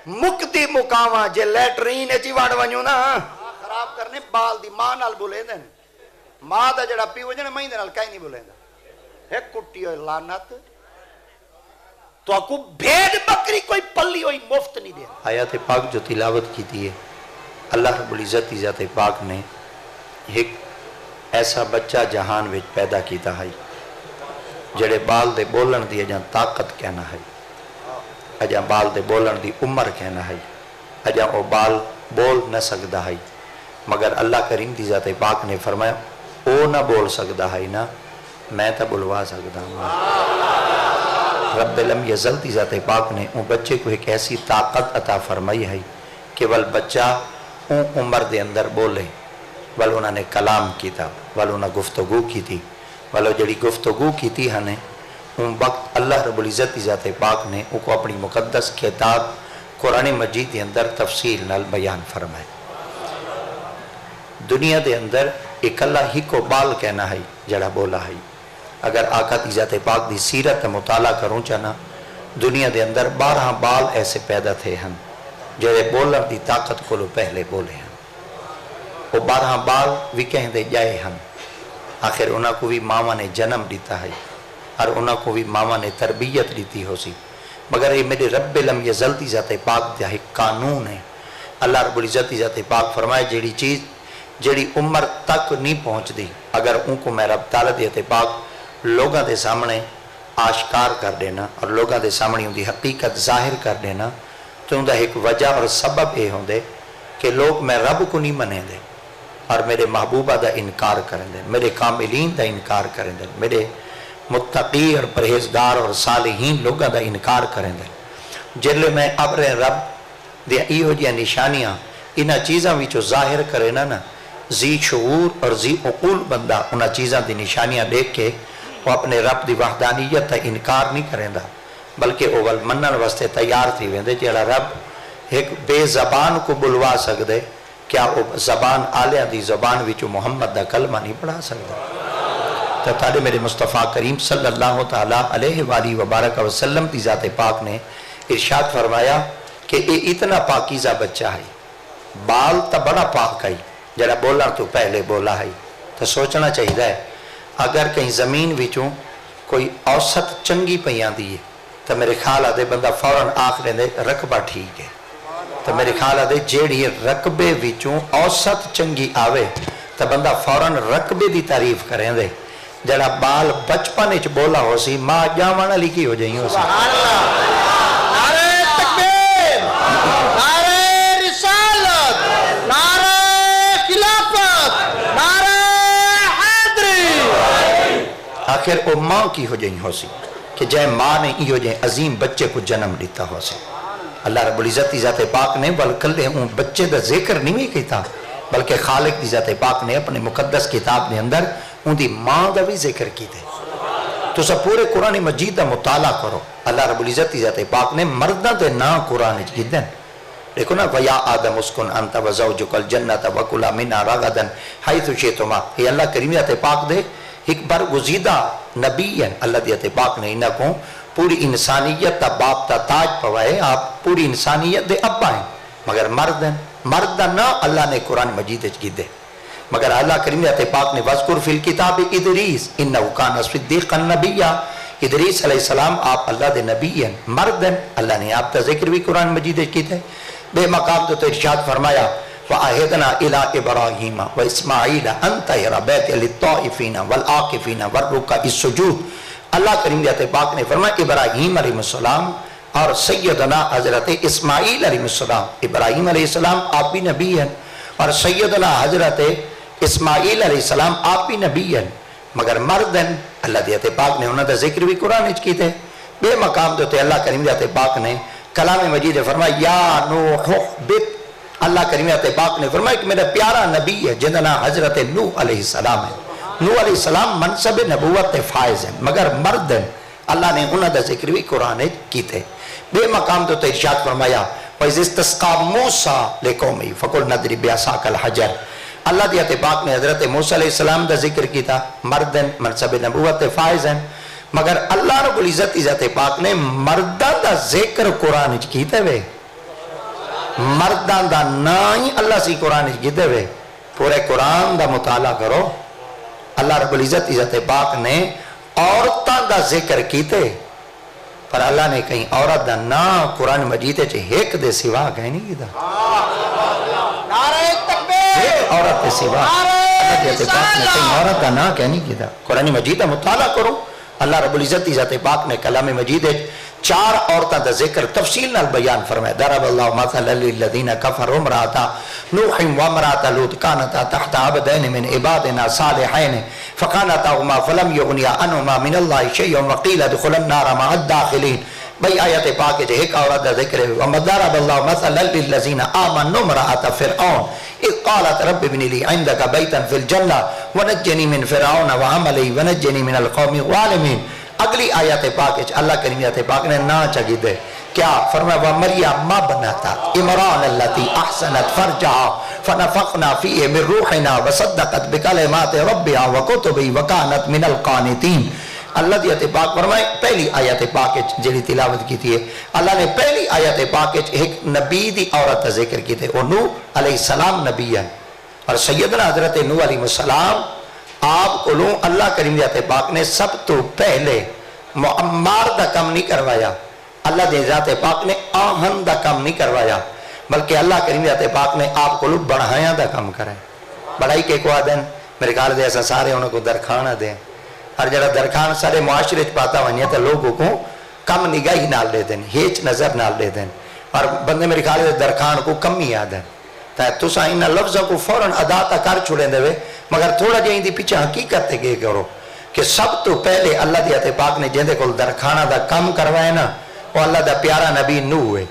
مکتی مکاواں جے latrine چی وڑ ونجو نا خراب کرنے بال دی ماں نال بولے دن ماں دا جڑا پی وجنے مہین نال کہیں نہیں بولے دا ایک کٹی ہوئی لانت تو اکو بھید بکری کوئی پلی ہوئی مفت نہیں دے. آیات پاک جو تلاوت کی تھی ہے اللہ رب العزت ذات پاک نے ایک ایسا بچہ جہان وچ پیدا کیتا ہے جڑے بال دے بولن دی اجاں طاقت کہنا ہے اجاں بال دے بولن دی عمر کہنا ہے اجاں او بال بول نہ سکدا ہے مگر اللہ کریم دی ذات پاک نے فرمایا او نہ بول سکدا ہے نا میں تا بلوا سکدا ہوں. رب لم یزل دی ذات پاک نے ان بچے کو ایک ایسی طاقت عطا فرمائی ہے کہ ول بچہ ان عمر دے اندر بولے ول انہوں نے کلام کیتا ول انہوں نے گفتگو کی تھی ولو جڑی گفتگو کی تھی ہنے ان وقت اللہ رب العزت ذات پاک نے ان کو اپنی مقدس کتاب قرآن مجید کے اندر تفصیل نال بیان فرمائے. دنیا دے اندر ایک اللہ ہی کو بال کہنا ہے جڑا بولا ہے. اگر آقا دی ذات پاک دی سیرت مطالعہ کروں چانا دنیا دے اندر 12 بال ایسے پیدا تھے ہن جڑے بولن دی طاقت کو لو پہلے بولے ہیں وہ 12 بال بھی کہیں دے جائے ہن. آخر انہاں کو بھی ماما نے جنم دیتا ہے اور انہاں کو بھی ماما نے تربیت دیتی ہو سی مگر یہ میرے رب لم یزل دی ذات پاک دا ایک قانون ہے. اللہ رب العزت دی ذات پاک فرمائے جڑی چیز جڑی عمر تک نہیں پہنچ دی اگر ان کو میں رب تعالیٰ دی ذات پاک لوگاں دے سامنے آشکار کر دینا اور لوگاں دے سامنے ان دی حقیقت ظاہر کر دینا تو ان دا ایک وجہ اور سبب یہ ہوں دے کہ لوگ میں رب کو نہیں منے دے اور میرے محبوبہ دا انکار کریں دے میرے کاملین دا انکار کریں دے میرے متقی اور پرہیزگار اور صالحین لوگاں دا انکار کریں دے. جلے میں ابر رب دے ایہو جی نشانیاں انہاں چیزاں وچوں ظاہر کرے نا ذی شعور اور ذی عقول بندہ انہاں چیزاں دی نشانیاں دیکھ کے وہ اپنے رب دی وحدانیت تا انکار نہیں کریں دا بلکہ اول منن واسطے تیار تھی ویندے جڑا رب ایک بے زبان کو بلوا سکدے کیا وہ زبان آلیاں دی زبان وچوں محمد دا کلمہ نہیں پڑھا سکتا. تو تارے میرے مصطفیٰ کریم صلی اللہ تعالیٰ علیہ وآلہ وبارک وسلم دی ذات پاک نے ارشاد فرمایا کہ یہ اتنا پاکیزہ بچہ ہے بال تا بڑا پاک ہے جڑا بولا تو پہلے بولا ہے. تو سوچنا چاہیے ہے اگر کہیں زمین وچوں کوئی اوسط چنگی پیاں دی ہے تو میرے خیال آدھے بندہ فوراً آخر دے رقبہ ٹھیک ہے تو میرے خیال آدھے جیڑی رقبے وچوں اوسط چنگی آوے تو بندہ فوراً رقبے دی تعریف کریں دے جڑا بال بچپن اچ بولا ہو سی ماں جاوانا لکھی ہو جائیں ہو سی. نعرہ تکبیر نعرہ رسالت نعرہ خلافت نعرہ حیدری آخر وہ ماں کی ہو جائیں ہو سی کہ جائے ماں نے ہو جائیں عظیم بچے کو جنم دیتا ہو سی. اللہ رب العزت ذات پاک نے بلکہ ان بچے دا ذکر نہیں کیتا بلکہ خالق دی ذات پاک نے اپنے مقدس کتاب نے اندر ان دی ماں دا بھی ذکر کیتے. تو سب پورے قرآن مجید دا مطالعہ کرو. اللہ رب العزت ذات پاک نے مردہ دے نا قرآن جدن دیکھو نا وَيَا آدَمُ اسْكُنْ أَنْتَ وَزَوْجُكَ الْجَنَّةَ وَكُلَا مِنْهَا رَغَدًا حَيْثُ شِئْتُمَا. یہ اللہ کریم ذات پاک دے ایک برگزیدہ نبی ہیں. اللہ دی ذات پاک نے انہاں کو پوری انسانیت تا باپ تا تاج پوائے آپ پوری انسانیت دے ابا ہیں مگر مرد نہ اللہ نے قرآن مجید کی دے مگر اللہ کریم ذات پاک نے وذکر فی الکتاب ادریس انہو کان صدیقا نبیا. ادریس علیہ السلام آپ اللہ دے نبی ہیں مرد ہیں اللہ نے آپ تا ذکر بھی قرآن مجید کی دے. بے مقام تو ارشاد فرمایا وَآہدنا إِلَىٰ إِبْرَاهِيمَ وَإِسْمَاعِيلَ أَن طَهِّرَ بَيْتِيَ لِلطَّائِفِينَ وَالْعَاكِفِينَ وَالرُّكَّعِ السُّجُودِ. اللہ کریم ذات پاک نے فرمایا ابراہیم علیہ السلام اور سیدنا حضرت اسماعیل علیہ السلام. ابراہیم علیہ السلام آپ بھی نبی ہیں اور سیدنا حضرت اسماعیل علیہ السلام آپ بھی نبی ہیں مگر مرد ہیں. اللہ ذات پاک نے انہوں نے ذکر بھی قرآن کی تھے. بے مقام تو اللہ کریم ذات پاک نے کلام مجید فرمایا یا نوح اہبط. اللہ کریم ذات پاک نے فرمایا کہ میرا پیارا نبی ہے جن کا نام حضرت نوح علیہ السلام ہے. نوح علیہ السلام منصب نبوت فائز ہیں مگر مرد ہیں. اللہ نے انہوں نے ذکر بھی قرآن کی تھے. بے مقام تو ارشاد فرمایا وَإِذِ اسْتَسْقَىٰ مُوسَىٰ لِقَوْمِهِ فَقُلْ نَضْرِب بِعَصَاكَ الْحَجَرَ. اللہ دی ذات پاک نے حضرت موسیٰ علیہ السلام دا ذکر کی تھا مرد ہیں منصب نبوت فائز ہیں مگر اللہ رب العزت ذات پاک نے مردہ دا ذکر قرآن کیتے ہوئے مردان دا نا ہی اللہ سی قرآن گدے وے پورے قرآن دا مطالعہ کرو اللہ رب العزت عزت پاک نے عورتاں دا ذکر کیتے پر اللہ نے کہیں عورت دا نا قرآن مجید چے ایک دے سوا کہیں نہیں کیتا نعرہ تکبیر ایک عورت دے سوا اللہ عزت پاک نے کہیں عورت دا نا کہیں نہیں کیتا قرآن مجید دا مطالعہ کرو اللہ رب العزت عزت پاک نے کلام مجید 4 عورتاں دا ذکر تفصیل نال بیان فرمائے ضرب اللہ مثلا للذین کفروا امرأۃ نوح وامرأۃ لوط كانتا تحت عبدین من عبادنا صالحین فخانتاهما فلم یغنیا عنہما من اللہ شیئا وقیل ادخلا النار مع الداخلین بھئی آیت پاک ہے ایک عورت دا ذکر ہے وضرب اللہ مثلا للذین آمنوا امرأۃ فرعون اذ قالت رب ابن لی عندک بیتا فی الجنہ ونجنی من فرعون وعملی ونجنی من القوم الظالمین اگلی آیت پاک ہے اللہ کریم آیت پاک نے نا چگی دے کیا فرمایا وَمَرْيَمَ مَا بَنَاتَ عِمْرَانَ الَّتِي أَحْسَنَتْ فَرْجَهَا فَنَفَخْنَا فِيهِ مِنْ رُوحِنَا وَصَدَّقَتْ بِكَلِمَاتِ رَبِّهَا وَكُتُبِهِ وَكَانَتْ مِنَ الْقَانِتِينَ اللہ دی آیت پاک فرمائے پہلی آیت پاک جڑی تلاوت کی تھی اللہ نے پہلی آیت پاک ایک نبی دی عورت ذکر کی تھی اور نوح علیہ السلام نبی ہے اور سیدنا حضرت نوح علیہ السلام آپ کو اللہ کریم دی آیت پاک نے سب تو پہلے معمار دا کم نہیں کروایا اللہ دے ذات پاک نے آہن دا کم نہیں کروایا بلکہ اللہ کریم ذات پاک نے آپ کو بڑھایاں دا کم کرے بڑھائی کے کو آدن میرے کال دے ایسا سارے انہوں کو درخانہ دیں ہر جڑا درخان سارے معاشرے پاتا ونیا تو لوگوں کو کم نگاہی نال لے دیں ہیچ نظر نال لے دیں اور بندے میرے کال دے درخان کو کم ہی آدن تو سا انہا لفظوں کو فوراں ادا تا کر چھوڑیں دے مگر تھوڑا جائیں دی پیچھے حقیقت تے گئے کرو کہ سب تو پہلے اللہ دی آیت پاک نے جہدے کو درخانہ دا کم کروائے نا وہ اللہ دا پیارا نبی نوح ہوئے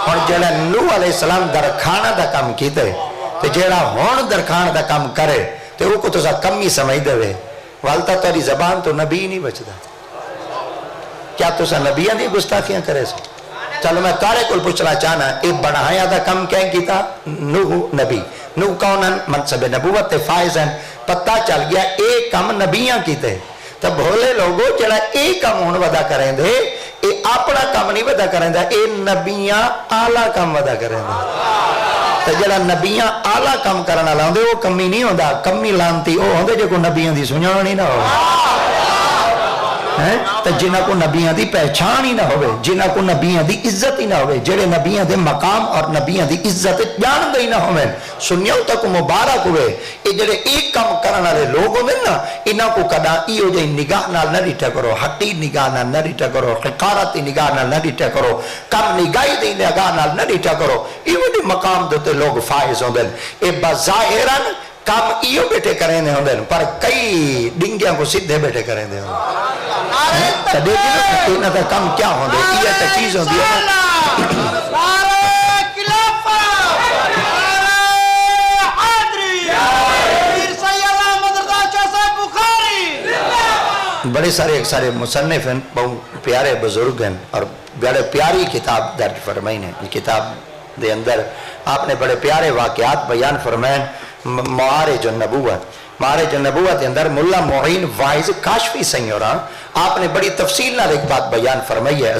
اور جہاں نوح علیہ السلام درخانہ دا کم کیتے تو جہاں ہون درخانہ دا کم کرے تو وہ کو تو سا کم ہی سمجھ دے والتا تاری زبان تو نبی نہیں بچتا کیا تو سا نبیان دی گستاخیاں کرے سو چلو میں تارے کل پوچھنا چاہنا ایک بڑھایا دا کم کہیں کیتا نوح نبی نوح کونن منصب نبوت فائز ہیں پتہ چل گیا ایک کم نبیاں کیتے تب بھولے لوگوں چلا ایک کم ہون ودا کریں دے اے اپنا کم نہیں ودا کریں دے اے نبیاں آلہ کم ودا کریں دے تو جلا نبیاں آلہ کم کرنا لاؤں دے وہ کمی نہیں ہوندہ کمی لانتی وہ ہوندے جو کو نبیاں دی سنیاں نہیں نہ ہو تو جنہ کو نبیان دی پہچان ہی نہ ہوئے جنہ کو نبیان دی عزت ہی نہ ہوئے جڑے نبیان دے مقام اور نبیان دی عزت جان دے ہی نہ ہوئے سنیوں تک مبارک ہوئے یہ جڑے ایک کام کرنا لے لوگ ہوئے نا انہاں کو کدا ای ہو جائے نگاہ نال نہ ریٹھا کرو حقی نگاہ نال نہ ریٹھا کرو حقارتی نگاہ نال نہ ریٹھا کرو کم نگاہی دی نگاہ نال نہ ریٹھا کرو یہ دی مقام دیتے لوگ فائز ہوں دن اے بظاہران کام ایو بیٹے کریں دے ہوں دن پر کئی ڈنگیاں کو سدھے بیٹے کریں دے ہوں تو دیکھیں نا کہ انہاں کا کم کیا ہوں دے یہ تا چیز ہوں دے بڑے سارے ایک سارے مصنف ہیں بہت پیارے بزرگ ہیں اور بڑے پیاری کتاب درج فرمائیں ہیں یہ کتاب دے اندر آپ نے بڑے پیارے واقعات بیان فرمائیں معارج النبوت معارج النبوت اندر ملا معین واعظ کاشفی سیوران آپ نے بڑی تفصیل نال ایک بات بیان فرمائی ہے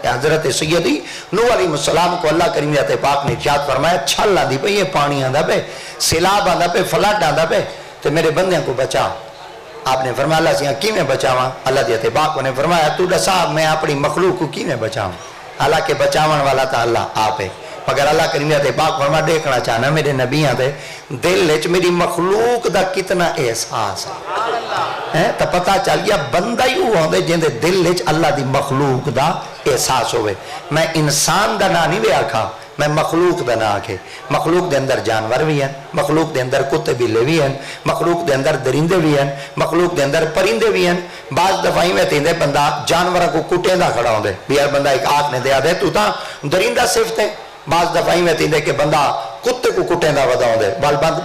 حضرت سیدی نوح علیہ السلام کو اللہ کریم ذات پاک نے ارشاد فرمایا چھل آندی پہ یہ پانی آندا پہ سیلاب آندا پہ فلڈ آندا پہ تو میرے بندیاں کو بچا آپ نے فرمایا اللہ سے کی میں بچاواں اللہ دی ذات پاک نے فرمایا تو دسا میں اپنی مخلوق کو کی میں بچاؤں حالانکہ بچاون والا تا اللہ آپ ہے مگر اللہ کریم ذات پاک فرما دیکھنا چاہنا میرے نبیاں دے دل وچ میری مخلوق دا کتنا احساس ہے تو پتہ چل گیا بندہ ہی وہ ہوندے جن دے دل وچ اللہ دی مخلوق دا احساس ہوئے میں انسان دا نا نہیں وے آکھا میں مخلوق دا نا آکھے مخلوق دے اندر جانور بھی ہیں مخلوق دے اندر کتے بلے بھی ہیں مخلوق دے اندر درندے بھی ہیں مخلوق دے اندر پرندے بھی ہیں بعض دفعی میں تیندے بندہ جانورہ کو کٹیں دا کھڑا ہوندے بیار بندہ ایک آنکھ نے دیا دے تو تا درندہ صفت ہے بعض دفعی میں تیندے کہ بندہ کتے کو کٹیں دا ودا ہوندے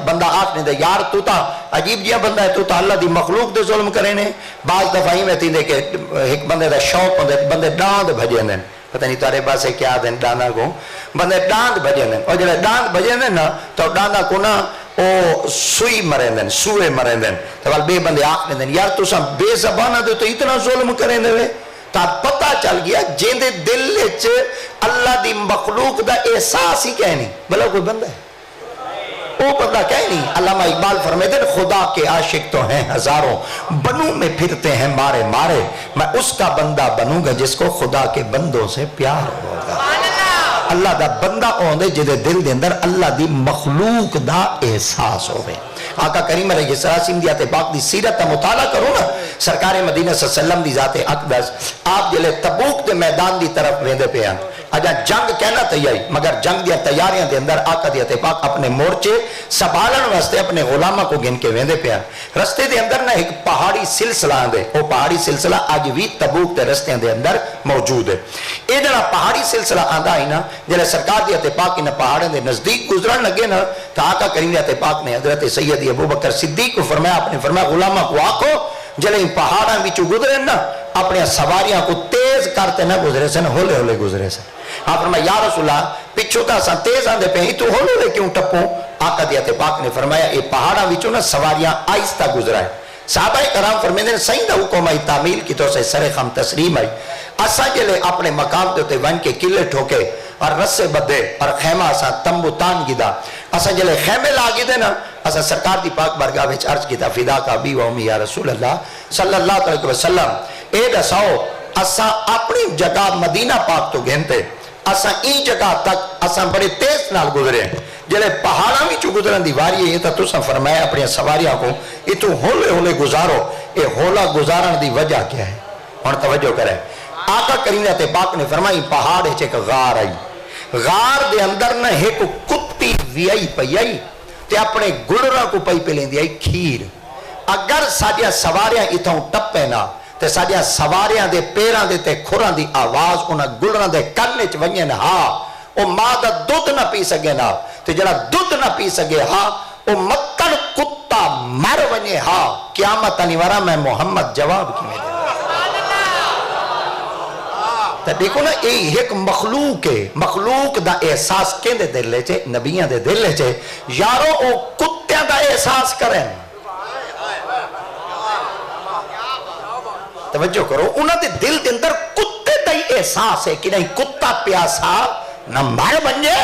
بندہ آنکھ نے دے یار تو تا عجیب جیا بندہ ہے تو تا اللہ دی مخلوق دے ظلم کرینے بعض دفعی میں تیندے کہ ایک بندے دا شوق ہوندے بندے ڈاند بھجے دیں پتہ نہیں تارے پاس ہے کیا دیں ڈاندہ کو بندے ڈاند بھجے دیں اور جب ڈاند بھجے دیں نا تو ڈاندہ کو نا او سوئی مرین دیں سوئے مرین دیں تو بے بندے آنکھ نے دیں یار تو سا بے زبانہ دے تو اتنا ظلم کریں دے تا پتہ چل گیا جن دے دل وچ اللہ دی مخلوق دا احساس ہی کہ نہیں، بھلا کوئی بندہ ہے وہ بندہ کہیں نہیں۔ علامہ اقبال فرماتے ہیں خدا کے عاشق تو ہیں ہزاروں، بنوں میں پھرتے ہیں مارے مارے، میں اس کا بندہ بنوں گا جس کو خدا کے بندوں سے پیار ہوگا۔ اللہ دا بندہ ہوندے جدے دل دے اندر اللہ دی مخلوق دا احساس ہوئے۔ آقا کریم علیہ السلام دی آتے پاک دی سیرت دا مطالعہ کرو نا، سرکار مدینہ صلی اللہ علیہ وسلم دی ذات اقدس آپ جلے تبوک دے میدان دی طرف ویندے پہ ہیں، اجا جنگ کہنا تیاری مگر جنگ دیا تیاریاں دے اندر آقا دی آتے پاک اپنے مورچے سنبھالن واسطے اپنے غلامہ کو گن کے ویندے پہ ہیں۔ رستے دے اندر نہ ایک پہاڑی سلسلہ دے، وہ پہاڑی سلسلہ آج بھی تبوک دے رستے دے اندر موجود ہے۔ اے جڑا پہاڑی سلسلہ آندا ہی نا جلے سرکار دی آتے پاک انہاں پہاڑیں دے نزدیک گزرن لگے نا، تو آقا کریم دی آتے پاک نے حضرت سید ابو بکر صدیق کو فرمایا، اپنے فرمایا غلامہ کو آکھو جلے ان پہاڑاں وچوں گزرے نا اپنے سواریاں کو تیز کرتے نہ گزرے سن، ہولے ہولے گزرے سن۔ آپ فرمایا یا رسول اللہ پچھو تا سا تیز آندے پہ ہی تو ہولے ہولے کیوں ٹپوں؟ آقا دیتے پاک نے فرمایا اے پہاڑاں وچوں نا سواریاں آہستہ گزرا ہے۔ صحابہ کرام فرمیندے نے صحیح دا حکم آئی تعمیل کی تو سے سر خم تسلیم آئی، اسا جلے اپنے مقام تے ون کے قلعے ٹھوکے اور رسے بدے اور خیمہ اسا تمبو تان گدا، اسا جلے خیمے لاگی دے نا اسا سرکار دی پاک برگاہ وچ عرض کیتا فدا کا بی و امی یا رسول اللہ صلی اللہ علیہ وسلم اے دساؤ اسا اپنی جگہ مدینہ پاک تو گھنتے اسا این جگہ تک اسا بڑے تیز نال گزرے جلے پہاڑاں بھی چو گزرن دی واری ہے تو سا فرمایا اپنی سواریاں کو یہ تو ہولے ہولے گزارو، اے ہولا گزارن دی وجہ کیا ہے؟ اور توجہ کرے آقا کریم نے پاک نے فرمائی پہاڑ ایک غار آئی، غار دے اندر نہ ایک کتی ویائی پئی آئی تے اپنے گڑرہ کو پئی پہ لیں دی آئی کھیر، اگر ساڑیاں سواریاں اتھاؤں ٹپے نا تے ساڑیاں سواریاں دے پیران دے تے کھران دی آواز انہاں گڑران دے کرنے چ ونجن ہاں او ماں دا دودھ نہ پی سکے نا تے جڑا دودھ نہ پی سکے ہاں او مکن کتا مر ونجے ہاں قیامت انیورہ میں محمد جواب کی میں دے تو دیکھو نا یہ ایک مخلوق ہے، مخلوق دا احساس کین دے دل لے چھے نبیان دے دل لے چھے یارو او کتیاں دا احساس کریں، توجہ کرو انہاں دے دل دے اندر کتے دا احساس ہے کہ نہیں کتا پیاسا نہ مار بنجے۔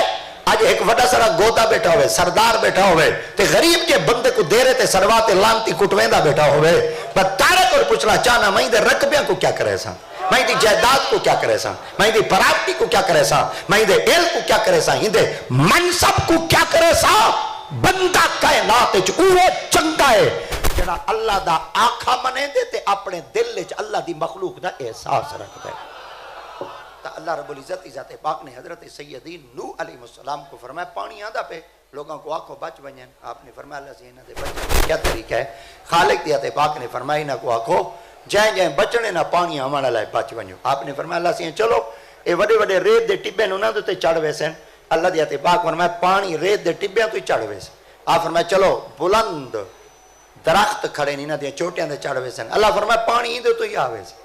آج ایک وڈا سارا گودا بیٹھا ہوئے سردار بیٹھا ہوئے تے غریب کے بندے کو دے رہے تے سروات لانتی کٹویندہ بیٹھا ہوئے پر تارک اور پوچھنا چاہنا میں دے رقبیاں کو کیا کرے سا، میں دی جائیداد کو کیا کرے سا، میں دی پراپتی کو کیا کرے سا، میں دے علم کو کیا کرے سا، ہندے منصب کو کیا کرے سا، بندہ کائنات اوہ چنگا ہے جڑا اللہ دا آنکھا منے دے تے اپنے دل لے اللہ دی مخلوق دا احساس رکھ دے۔ تا اللہ رب العزت ذات پاک نے حضرت سیدین نوح علیہ السلام کو فرمایا پانی آدھا پہ لوگوں کو آنکھوں بچ بنجن، آپ نے فرمایا اللہ سے انہاں دے بچن کیا طریقہ ہے؟ خالق ذات پاک نے فرمایا انہاں کو آنکھوں جائیں جائیں بچنے نہ پانی ہمارا لائے بچ بنجو، آپ نے فرمایا اللہ سے چلو اے وڈے وڈے ریت دے ٹبے انہاں دے چڑھ ویسن، اللہ ذات پاک فرمایا پانی ریت دے ٹبیاں تو چڑھ ویسن، آپ فرمایا چلو بلند درخت کھڑے نہیں نہ دیا چوٹیاں دے چڑھ ویسن، اللہ فرمایا پانی دے تو ہی آوے سے۔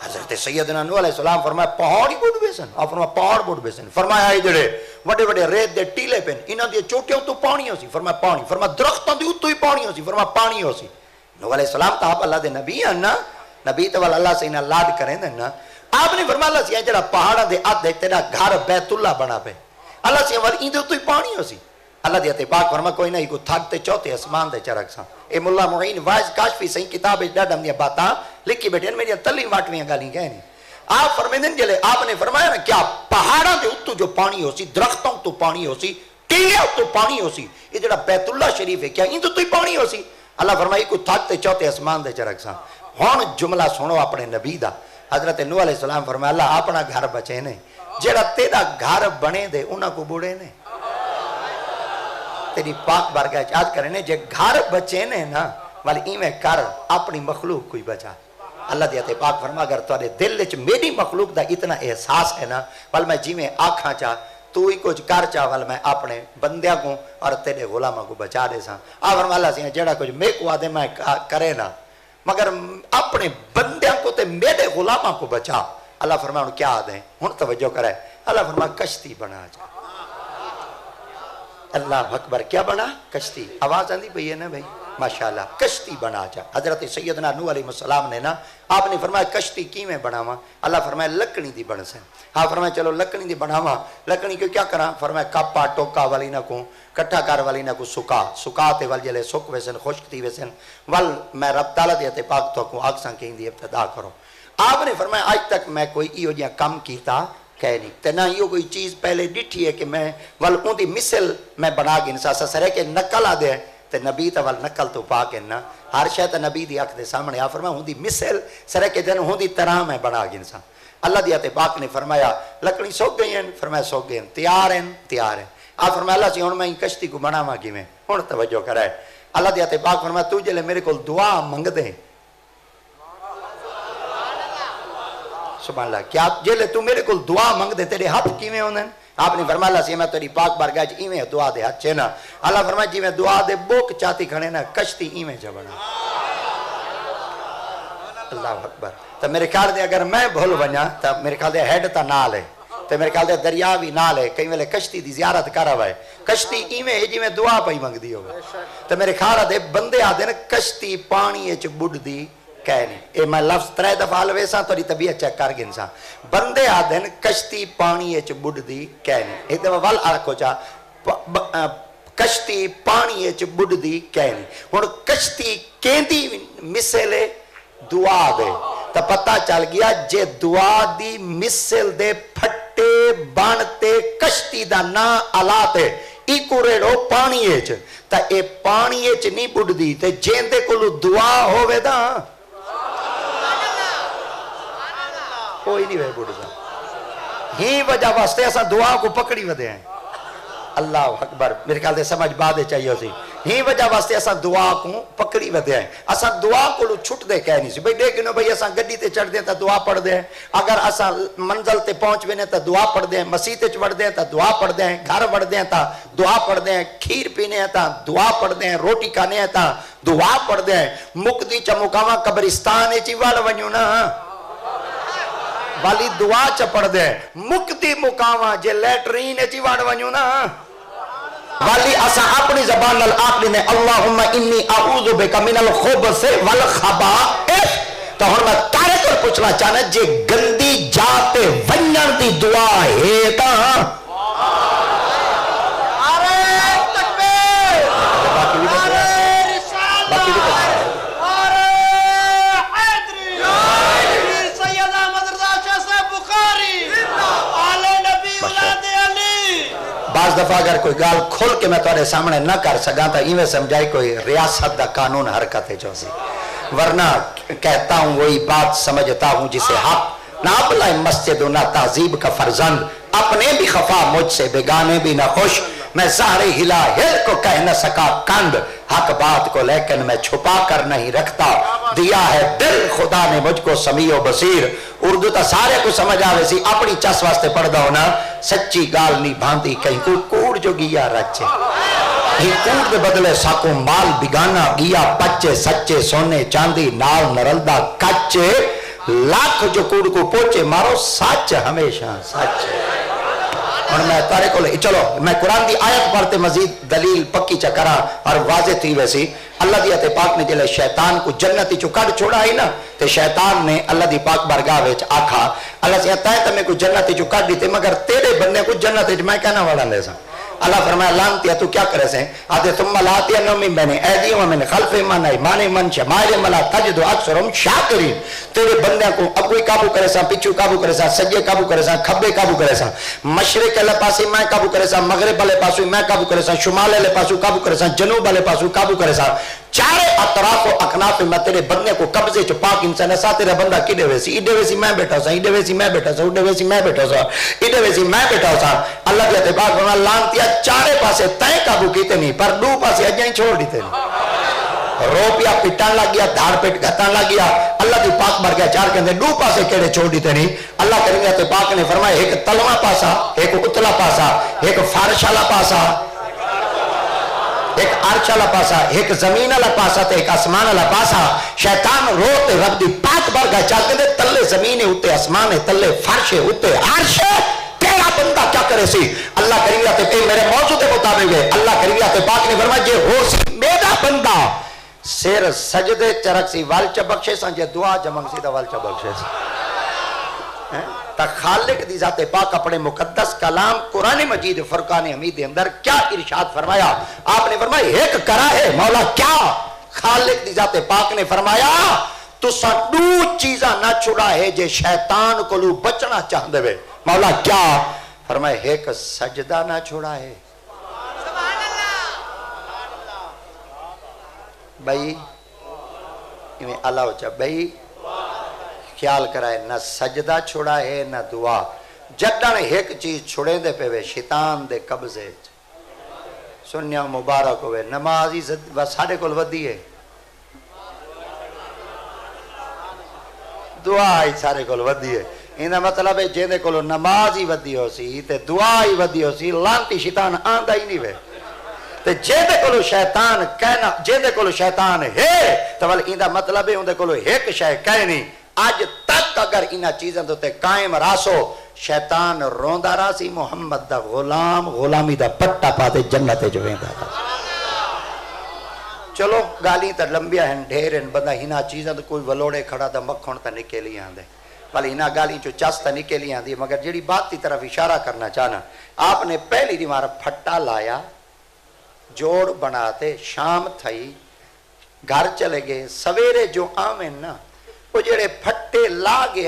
حضرت سیدنا نوح علیہ السلام فرمایا پہاڑی بڑھ بیسن، آپ فرمایا پہاڑ بڑھ بیسن، فرمایا آئی جڑے وڈے وڈے ریت دے ٹیلے پین انہاں دے چوٹیاں تو پانی ہو سی، فرمایا پانی، فرمایا درختاں دے اتو ہی پانی ہو سی، فرمایا پانی ہو سی۔ نوح علیہ السلام تا آپ اللہ دے نبی ہیں نا، نبی تو اللہ سے انہاں لاد کریں دیں نا، آپ نے فرمایا اللہ سے جڑا پہاڑاں دے آدھے تیرا گھر بیت اللہ بنا پہ، اللہ سے وال این دے اتو ہی پانی ہو سی۔ اللہ دیتے پاک فرما کوئی نہیں کو تھاکتے چوتے اسمان دے چرک ساں، اے ملا معین وائز کاشفی صحیح کتاب ڈاڈم دیا باتاں لکھی بیٹھے میری تلی واٹویاں گالیں گئے نہیں۔ آپ فرمیدن جلے آپ نے فرمایا نا کیا پہاڑاں دے اتو جو پانی ہو سی، درختوں تو پانی ہو سی، ٹیلے تو پانی ہو سی، یہ جڑا بیت اللہ شریف ہے کیا ان تو ہی پانی ہو سی؟ اللہ فرمائی کو تھاکتے چوتے اسمان دے چرک ساں۔ ہون جملہ سنو اپنے نبی دا، حضرت نوح علیہ السلام فرمایا اللہ اپنا گھر بچے نے جڑا تیرا گھر بنے دے انہاں کو بوڑے نے تیری پاک بارگاہ چاہت کریں جے گھر بچے نے نا والی ایمیں کر اپنی مخلوق کوئی بچا۔ اللہ دیتے پاک فرما اگر تو دل چ میری مخلوق دا اتنا احساس ہے نا وال میں جی میں آنکھاں چاہ تو ہی کچھ کر چاہ وال میں اپنے بندیاں کو اور تیرے غلاموں کو بچا دے ساں۔ آپ فرما اللہ سے جڑا کچھ میں کو آدھے میں کرے نا مگر اپنے بندیاں کو تے میرے غلاموں کو بچا۔ اللہ فرما انہوں کیا آدھے ہن توجہ کرے، اللہ فرما کشتی بنا جا۔ اللہ اکبر کیا بنا؟ کشتی۔ آواز آندھی پئی ہے نا بھائی، ماشاءاللہ کشتی بنا جا. حضرت سیدنا نوح علیہ السلام نے نا آپ نے فرمایا کشتی کی میں بناواں؟ اللہ فرمایا لکڑی دی بن سن. ہاں فرمایا چلو لکڑی دی بناواں. لکڑی کو کیا کراں؟ فرمایا کپا ٹوکا والی نہ کو کٹھا کر والی نہ کو سکا تے ول جلے سک ویسن خشک تھی ویسن ول میں رب تعالیٰ دے تے پاک تو کو آکساں کہیں دی ابتدا کرو. آپ نے فرمایا آج تک میں کوئی ایو جہاں کم کیتا کہہ نہیں تے نہ یہ کوئی چیز پہلے ڈٹھی ہے کہ میں ول اون دی مثل میں بنا گن سا سرے کے نقل آ دے تے نبی تے ول نقل تو پا کے نا ہر شے تے نبی دی اکھ دے سامنے آ فرمایا ہوں دی مثل سرے کے جن ہوں دی طرح میں بنا گن سا. اللہ دی تے پاک نے فرمایا لکڑی سوک گئی ہیں؟ فرمایا سوک گئی ہیں. تیار ہیں. آپ فرمایا اللہ سی ہن میں کشتی کو بناواں کیویں؟ ہن توجہ کرے. اللہ دی تے پاک فرمایا تو جلے میرے کول دعا منگ دے. سبحان اللہ. کیا جلے تو میرے کول دعا منگ دے تیرے ہاتھ کیویں ہوندے؟ آپ نے فرمایا اللہ سی میں تیری پاک بارگاہ وچ ایویں دعا دے ہاتھ نا. اللہ فرمایا جی میں دعا دے بوک چاتی کھڑے نا کشتی ایویں چ بنا. اللہ اکبر. تو میرے خیال دے اگر میں بھول ونجا تو میرے خیال دے ہیڈ تا نال ہے تو میرے خیال دے دریا بھی نال ہے. کئی ویلے کشتی دی زیارت کرا ہوا ہے. کشتی ایویں جی میں دعا پئی منگدی ہوگی. تو میرے خیال دے بندے آدھے نا کشتی پانی وچ بڈدی کہہ نہیں. اے میں لفظ 3 دفعہ لویساں تیری طبیعت چیک کر گنساں. بندے آدھے نا کشتی پانی وچ بڈدی کہہ نہیں. ایک دفعہ ول آکھو چا کشتی پانی وچ بڈدی کہہ نہیں. ہن کشتی کیندی مثل دعا دے تو پتہ چل گیا جے دعا دی مثل دے پھٹے بانتے کشتی دا نا آلات ہے ایکو ریڑو پانی ایچ تا اے پانی ایچ نہیں بڑھ دی تے جیندے کلو دعا ہوئے دا کوئی نہیں وے بڑھ دا. ہی وجہ واسطے ایسا دعا کو پکڑی ودے ہیں. اللہ اکبر. میرے خیال دے سمجھ بادے چاہیے سی. ہی وجہ واسطے اسا دعا کو پکڑی ودے ہیں. اسا دعا کو چھٹ دے کہہ نہیں سی بھئی دیکھنو بھئی اسا گڈی تے چڑھ دیں تا دعا پڑھ دیں. اگر اسا منزل تے پہنچ وینے تا دعا پڑھ دیں. مسیح تے چڑھ دیں تا دعا پڑھ دیں. گھر وڑ دیں تا دعا پڑھ دیں. کھیر پینے تا دعا پڑھ دیں. روٹی کھانے تا دعا پڑھ دیں. مقدی چا مقامہ قبرستان چی وال ونیو نا والی دعا چا پڑھ دیں. مقدی مقامہ جے لیٹرین چی وال ونیو نا والی اسا اپنی زبان آپ نے اللہم انی اعوذ بک من الخبث والخبائث. تو ہن میں تارے کو پوچھنا چاہنا جے گندی جاتے ونجن دی دعا ہے تا نعرہ تکبیر نعرہ رسالت نعرہ حیدری سید احمد رضا شاہ صاحب بخاری آل نبی اولاد علی. بعض دفعہ اگر کوئی گال کھول کے میں تمہارے سامنے نہ کر سکا تو ایویں سمجھائی کوئی ریاست دا قانون حرکت ہے جو سی. ورنہ کہتا ہوں وہی بات سمجھتا ہوں جسے حق نہ اپلائے مسجد نہ تہذیب کا فرزند. اپنے بھی خفا مجھ سے بیگانے بھی نہ خوش. میں سارے ہلا ہل کو کہہ نہ سکا کند. حق بات کو لیکن میں چھپا کر نہیں رکھتا. دیا ہے دل خدا نے مجھ کو سمیع و بصیر. اردو تا سارے کو سمجھ آوے سی. اپنی چس واسطے پڑھ دا ہونا سچی گال نہیں بھانتی کہیں کوئی کوڑ جو گیا رچے. ہی کوڑ دے بدلے ساکو مال بگانا گیا پچے سچے سونے چاندی نال نرلدہ کچے لاکھ جو کوڑ کو پوچے مارو سچ ہمیشہ سچ. اور میں تارے کو لے چلو میں قرآن دی آیت پڑھتے مزید دلیل پکی چکرا اور واضح تھی ویسی. اللہ دی تے پاک نے جلے شیطان کو جنتی چو کڑ چھوڑا ہی نا تے شیطان نے اللہ دی پاک بارگاہ وچ آکھا اللہ سے تائیں تمہیں کو جنتی چو کڑ دیتے مگر تیرے بندے کو جنتی چو میں کہنا والا لے سا. اللہ فرمایا لانتیا تو کیا کرے سے آتے ثم لاتیا نومی بین ایدیہم من خلف من ایمان من شمائل ملا تجد اکثرهم شاکرین. تیرے بندے کو اب کوئی قابو کرے سا پچھو قابو کرے سا سجے قابو کرے سا کھبے قابو کرے سا مشرق والے پاسے میں قابو کرے سا مغرب والے پاسے میں قابو کرے سا شمال والے پاسے قابو کرے سا جنوب والے پاسے قابو کرے سا. چارے اطراف و اکناف میں تیرے بندے کو قبضے چ پاک انسان سا. تیرا بندہ کڈے ویسی ایڈے ویسی میں بیٹھا سا ایڈے ویسی میں بیٹھا سا ایڈے ویسی میں بیٹھا سا ایڈے ویسی میں بیٹھا سا. اللہ کے اتباع فرمایا لانتیا چارے پاسے تے قابو کیتے نہیں پر دو پاسے اجیں چھوڑ دیتے نہیں. رو پیا پٹان لگ گیا دھار پیٹ گھتان لگ گیا. اللہ دی پاک مر گیا چار کہندے دو پاسے کیڑے چھوڑ دیتے نہیں. اللہ کریم تے پاک نے فرمایا ایک تلواں پاسا ایک اتلا پاسا ایک فارش والا پاسا ایک عرش والا پاسا ایک زمین والا پاسا تے ایک آسمان والا پاسا. شیطان روتے رب دی پاک بارگاہ چاہتے دے تلے زمین اتے آسمان تلے فرش اتے عرش. تیرا بندہ کیا کرے سی اللہ کریم تے میرے موضوع دے مطابق ہے. اللہ کریم تے پاک نے فرمایا جے ہو سی میرا بندہ سر سجدے چرک سی وال چ بخشے سن جے دعا جمنگ سی دا وال چ بخشے سی تا خالق دی ذات پاک اپنے مقدس کلام قرآن مجید فرقان حمید دے اندر کیا ارشاد فرمایا؟ آپ نے فرمایا ایک کرا ہے مولا کیا؟ خالق دی ذات پاک نے فرمایا تو سا دو چیزاں نہ چھڑا ہے جے شیطان کو لو بچنا چاہ دے وے مولا کیا؟ فرمایا ایک سجدہ نہ چھڑا ہے بھائی انہیں اللہ ہو چاہ بھائی خیال کرائے نہ سجدہ چھوڑا ہے نہ دعا جدن ایک چیز چھوڑے دے پہ وے شیطان دے قبضے سنیا مبارک ہوئے نمازی ساڑھے کل ودی ہے دعا ہی سارے کل ودی ہے انہا مطلب ہے جیدے کلو نمازی ودی ہو سی تے دعا ہی ودی ہو سی لانتی شیطان آندہ ہی نہیں وے تے جیدے کلو شیطان کہنا جیدے کلو شیطان ہے تو والا اندہ مطلب ہے اندے کلو ایک شے کہنی آج تک اگر انہا چیزیں تو تے قائم راسو شیطان روندہ راسی محمد دا غلام غلامی دا پٹا پاتے جنت جو ویندہ راسی چلو گالی تا لمبیا ہیں ڈھیر ہیں بندہ ہنا چیزیں تو کوئی ولوڑے کھڑا دا مکھن تا نکلی آندے بلی ہنا گالی چو چاستا نکلی آندی مگر جڑی بات تی طرف اشارہ کرنا چاہنا آپ نے پہلی دی مارا پھٹا لایا جوڑ بناتے شام تھئی گھر چلے گئے سویرے جو آمین نا وہ جڑے پھٹے لاگے